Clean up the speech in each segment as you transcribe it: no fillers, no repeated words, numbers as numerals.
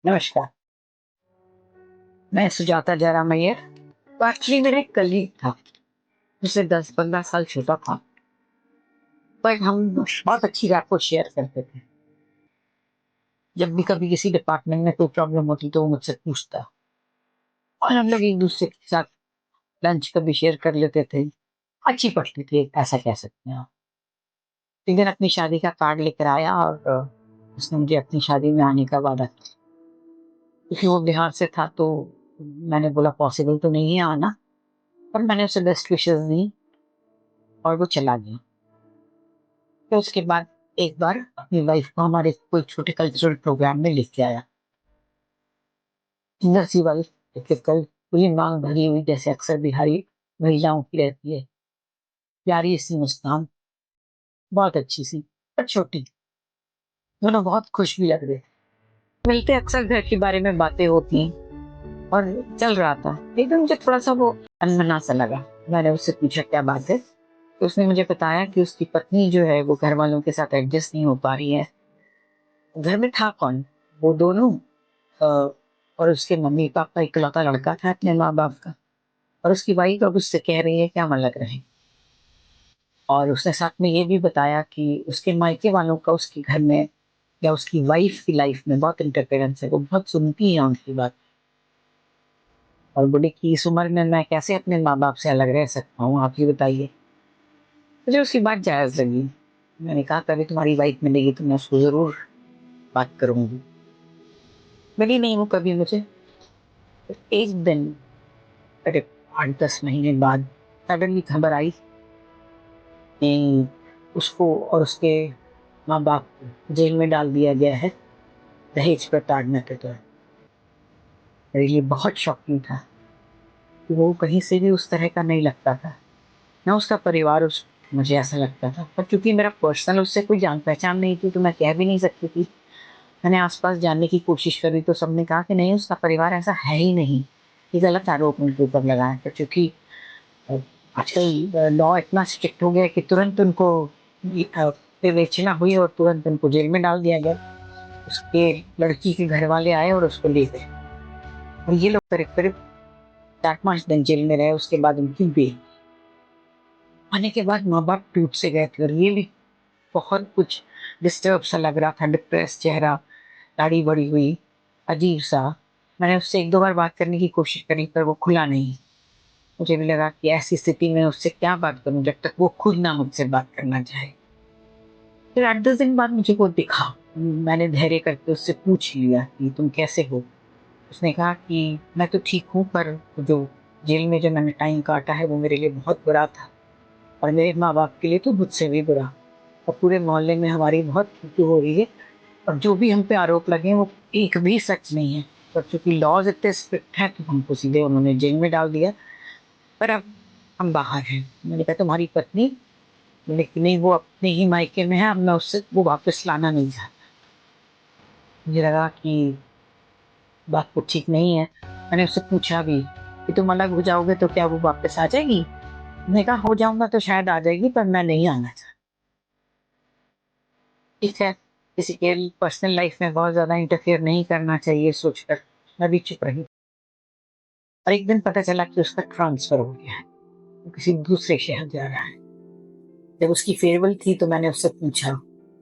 नमस्कार। मैं सुजाता जयराम अय्यर। तो एक्चुअली मेरा एक कलीग था, मुझसे 10-15 साल छोटा था, पर हम बहुत अच्छी रैपो शेयर करते थे। जब भी कभी किसी डिपार्टमेंट में कोई प्रॉब्लम होती तो वो मुझसे पूछता और हम लोग एक दूसरे के साथ लंच कभी शेयर कर लेते थे। अच्छी पड़ती थी, ऐसा कह सकते हैं आप। एक दिन अपनी शादी का कार्ड लेकर आया और उसने मुझे अपनी शादी में आने का वादा किया। क्योंकि वो बिहार से था तो मैंने बोला पॉसिबल तो नहीं है आना, पर मैंने उसे बेस्ट विशेस दी और वो चला गया। फिर उसके बाद एक बार अपनी वाइफ को हमारे कोई छोटे कल्चरल प्रोग्राम में लेके आया। सुंदर सी वाइफ, टिपिकल पूरी मांग भरी हुई, जैसे अक्सर बिहारी महिलाओं की रहती है। प्यारी सी मुस्कान, बहुत अच्छी सी, पर छोटी। दोनों बहुत खुश भी लग रहे थे। मिलते अक्सर घर के बारे में बातें होती और चल रहा था। एकदम मुझे थोड़ा सा वो अनमना सा लगा। मैंने उससे पूछा क्या बात है, तो उसने मुझे बताया कि उसकी पत्नी जो है वो घर वालों के साथ एडजस्ट नहीं हो पा रही है। घर में था कौन? वो दोनों अ, और उसके मम्मी पापा, इकलौता लड़का था अपने माँ बाप का। और उसकी वाइफ अब उससे कह रही है कि हम अलग रहें। और उसने साथ में ये भी बताया कि उसके मायके वालों का उसके घर में या उसकी वाइफ की लाइफ में बहुत इंटरफेरेंस है। वो बहुत सुनती है उनकी बात। और बोले कि इस उम्र में मैं कैसे अपने माँ बाप से अलग रह सकता हूँ, आप ही बताइए। मुझे उसकी बात जायज लगी। मैंने कहा कभी तुम्हारी वाइफ मिलेगी तो मैं उसको जरूर बात करूंगी। मिली नहीं वो कभी मुझे। तो एक दिन, अरे 8-10 महीने बाद सडनली खबर आई कि उसको और उसके माँ बाप को जेल में डाल दिया गया है, दहेज प्रताड़ना के तहत। मेरे लिए बहुत शॉकिंग था कि वो कहीं से भी उस तरह का नहीं लगता था, ना उसका परिवार। उस मुझे ऐसा लगता था, पर क्योंकि मेरा पर्सनल उससे कोई जान पहचान नहीं थी तो मैं कह भी नहीं सकती थी। मैंने आसपास जानने की कोशिश करी तो सबने कहा कि नहीं, उसका परिवार ऐसा है ही नहीं। ये गलत आरोप उनके ऊपर लगाया, तो क्योंकि आजकल लॉ इतना स्ट्रिक्ट हो गया है कि तुरंत उनको विवेचना हुई और तुरंत उनको जेल में डाल दिया गया। उसके लड़की के घर वाले आए और उसको ले गए और ये लोग करीब करीब 4-5 दिन जेल में रहे। उसके बाद उनकी बेल आने के बाद माँ बाप टूट से गए थे। और ये भी बहुत कुछ डिस्टर्ब सा लग रहा था, डिप्रेस चेहरा, दाढ़ी बड़ी हुई, अजीब सा। मैंने उससे 1-2 बार बात करने की कोशिश करी पर वो खुला नहीं। मुझे भी लगा कि ऐसी स्थिति में उससे क्या बात करूं जब तक वो खुद ना मुझसे बात करना चाहे। फिर 8-10 दिन बाद मुझे वो दिखा। मैंने धैर्य करके उससे पूछ लिया कि तुम कैसे हो। उसने कहा कि मैं तो ठीक हूँ, पर जो जेल में जो मैंने टाइम काटा है वो मेरे लिए बहुत बुरा था, और मेरे माँ बाप के लिए तो मुझसे भी बुरा। और पूरे मोहल्ले में हमारी बहुत खींचू हो रही है और जो भी हम पे आरोप लगे हैं वो एक भी सच नहीं है। पर चूंकि लॉज इतने स्ट्रिक्ट हैं तो हमको सीधे उन्होंने जेल में डाल दिया। पर अब हम बाहर हैं। मैंने कहा तुम्हारी पत्नी? लेकिन नहीं, वो अपने ही मायके में है, अब मैं उससे वो वापस लाना नहीं चाहता। मुझे लगा कि बात तो ठीक नहीं है। मैंने उससे पूछा भी कि तुम अलग हो जाओगे तो क्या वो वापस आ जाएगी? मैंने कहा हो जाऊंगा तो शायद आ जाएगी, पर मैं नहीं आना चाहता। ठीक है, किसी के पर्सनल लाइफ में बहुत ज्यादा इंटरफेयर नहीं करना चाहिए सोचकर मैं भी चुप रही। और एक दिन पता चला कि उसका ट्रांसफर हो गया है, वो किसी दूसरे शहर जा रहा है। जब उसकी फेयरवेल थी तो मैंने उससे पूछा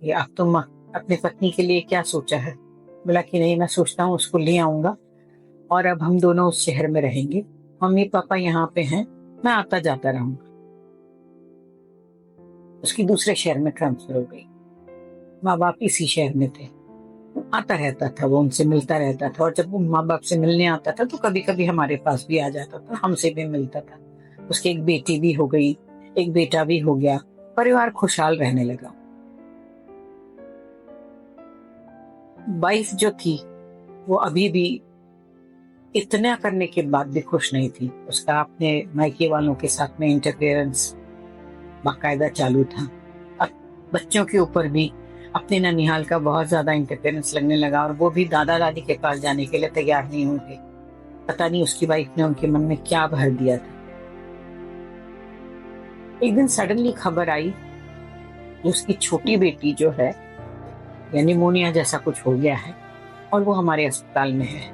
कि अब तुम अपनी पत्नी के लिए क्या सोचा है? बोला कि नहीं, मैं सोचता हूँ उसको ले आऊंगा और अब हम दोनों उस शहर में रहेंगे। मम्मी पापा यहाँ पे हैं, मैं आता जाता रहूंगा। उसकी दूसरे शहर में ट्रांसफर हो गई। माँ बाप इसी शहर में थे। आता रहता था, वो उनसे मिलता रहता था, और जब वो माँ बाप से मिलने आता था तो कभी कभी हमारे पास भी आ जाता था, हमसे भी मिलता था। उसकी एक बेटी भी हो गई, एक बेटा भी हो गया। परिवार खुशहाल रहने लगा। वाइफ जो थी वो अभी भी इतना करने के बाद भी खुश नहीं थी। उसका अपने मायके वालों के साथ में इंटरफेरेंस बाकायदा चालू था। अब बच्चों के ऊपर भी अपने ननिहाल का बहुत ज्यादा इंटरफेरेंस लगने लगा और वो भी दादा दादी के पास जाने के लिए तैयार नहीं होंगे। पता नहीं उसकी वाइफ ने उनके मन में क्या भर दिया था। एक दिन सडनली खबर आई कि उसकी छोटी बेटी जो है, या निमोनिया जैसा कुछ हो गया है, और वो हमारे अस्पताल में है।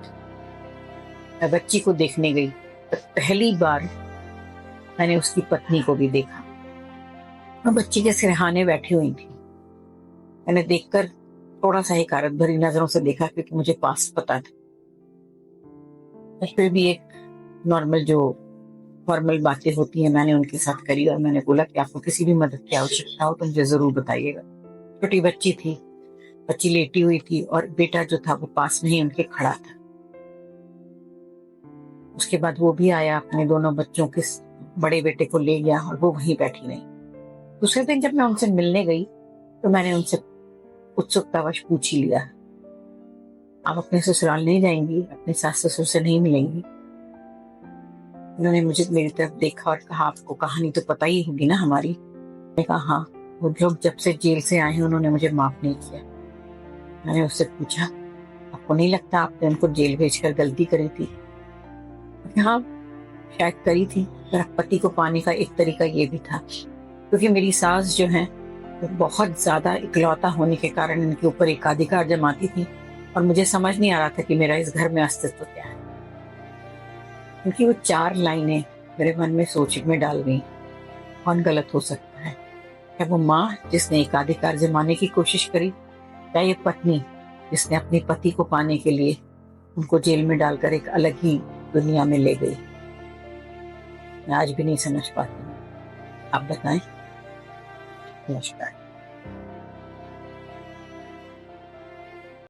मैं बच्ची को देखने गई तो पहली बार मैंने उसकी पत्नी को भी देखा। वो बच्ची के सिरहाने बैठी हुई थी। मैंने देखकर थोड़ा सा हकारत भरी नजरों से देखा, क्योंकि मुझे पास पता था। फिर भी एक नॉर्मल जो फॉर्मल बातें होती हैं मैंने उनके साथ करी, और मैंने बोला कि आपको किसी भी मदद की आवश्यकता हो तो मुझे जरूर बताइएगा। छोटी बच्ची थी, बच्ची लेटी हुई थी और बेटा जो था वो पास में ही उनके खड़ा था। उसके बाद वो भी आया, अपने दोनों बच्चों के बड़े बेटे को ले गया और वो वहीं बैठी रही। दूसरे दिन जब मैं उनसे मिलने गई तो मैंने उनसे उत्सुकतावश पूछ ही लिया, आप अपने ससुराल नहीं जाएंगी, अपने सास ससुर से नहीं मिलेंगी? उन्होंने मुझे मेरी तरफ देखा और कहा, आपको कहानी तो पता ही होगी ना हमारी। मैंने कहा हाँ, वो लोग जब से जेल से आए हैं उन्होंने मुझे माफ नहीं किया। मैंने उससे पूछा, आपको नहीं लगता आपने उनको जेल भेजकर गलती करी थी? हाँ, शायद करी थी, पर पति को पाने का एक तरीका ये भी था, क्योंकि मेरी सास जो है वो बहुत ज्यादा इकलौता होने के कारण इनके ऊपर एकाधिकार जमाती थी, और मुझे समझ नहीं आ रहा था कि मेरा इस घर में अस्तित्व क्या है। क्योंकि वो 4 लाइनें मेरे मन में सोच में डाल गई, कौन गलत हो सकता है? क्या वो माँ जिसने एकाधिकार जमाने की कोशिश करी, या ये पत्नी जिसने अपने पति को पाने के लिए उनको जेल में डालकर एक अलग ही दुनिया में ले गई? मैं आज भी नहीं समझ पाती हूँ। आप बताएं। नमस्कार।